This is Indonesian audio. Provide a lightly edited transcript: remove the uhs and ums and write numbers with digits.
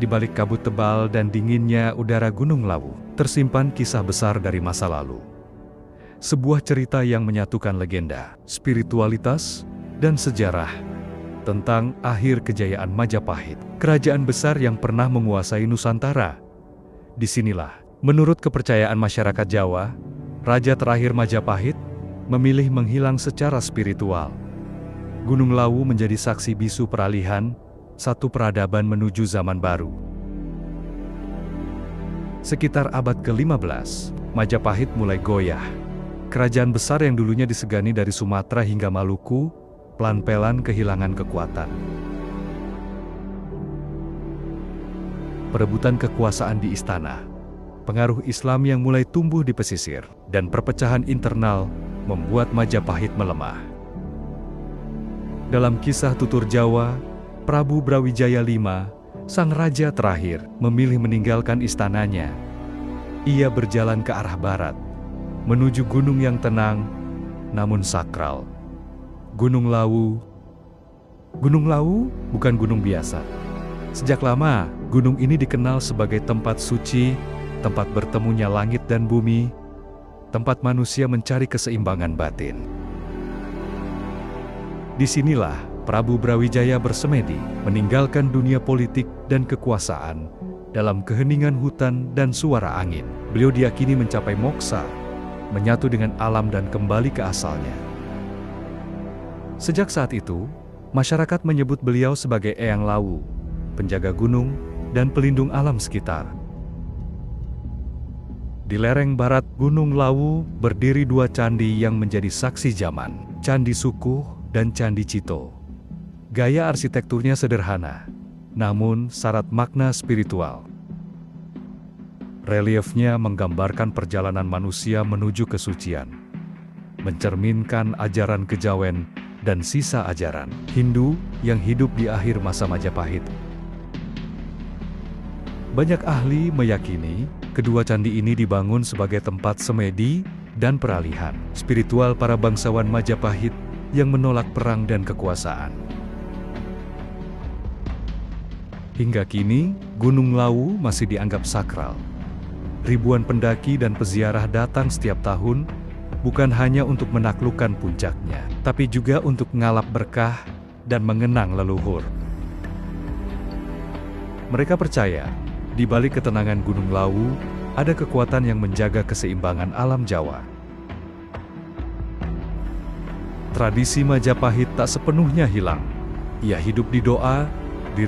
Di balik kabut tebal dan dinginnya udara Gunung Lawu, tersimpan kisah besar dari masa lalu. Sebuah cerita yang menyatukan legenda, spiritualitas, dan sejarah tentang akhir kejayaan Majapahit, kerajaan besar yang pernah menguasai Nusantara. Disinilah, menurut kepercayaan masyarakat Jawa, raja terakhir Majapahit memilih menghilang secara spiritual. Gunung Lawu menjadi saksi bisu peralihan satu peradaban menuju zaman baru. Sekitar abad ke-15, Majapahit mulai goyah. Kerajaan besar yang dulunya disegani dari Sumatera hingga Maluku, pelan-pelan kehilangan kekuatan. Perebutan kekuasaan di istana, pengaruh Islam yang mulai tumbuh di pesisir, dan perpecahan internal membuat Majapahit melemah. Dalam kisah tutur Jawa, Prabu Brawijaya V, sang raja terakhir, memilih meninggalkan istananya. Ia berjalan ke arah barat, menuju gunung yang tenang, namun sakral. Gunung Lawu. Gunung Lawu bukan gunung biasa. Sejak lama, gunung ini dikenal sebagai tempat suci, tempat bertemunya langit dan bumi, tempat manusia mencari keseimbangan batin. Disinilah Prabu Brawijaya bersemedi, meninggalkan dunia politik dan kekuasaan dalam keheningan hutan dan suara angin. Beliau diyakini mencapai moksa, menyatu dengan alam dan kembali ke asalnya. Sejak saat itu, masyarakat menyebut beliau sebagai Eyang Lawu, penjaga gunung dan pelindung alam sekitar. Di lereng barat Gunung Lawu berdiri dua candi yang menjadi saksi zaman, Candi Sukuh dan Candi Cito. Gaya arsitekturnya sederhana, namun syarat makna spiritual. Reliefnya menggambarkan perjalanan manusia menuju kesucian, mencerminkan ajaran kejawen dan sisa ajaran Hindu yang hidup di akhir masa Majapahit. Banyak ahli meyakini kedua candi ini dibangun sebagai tempat semedi dan peralihan spiritual para bangsawan Majapahit yang menolak perang dan kekuasaan. Hingga kini, Gunung Lawu masih dianggap sakral. Ribuan pendaki dan peziarah datang setiap tahun, bukan hanya untuk menaklukkan puncaknya, tapi juga untuk ngalap berkah dan mengenang leluhur. Mereka percaya, di balik ketenangan Gunung Lawu, ada kekuatan yang menjaga keseimbangan alam Jawa. Tradisi Majapahit tak sepenuhnya hilang. Ia hidup di doa, di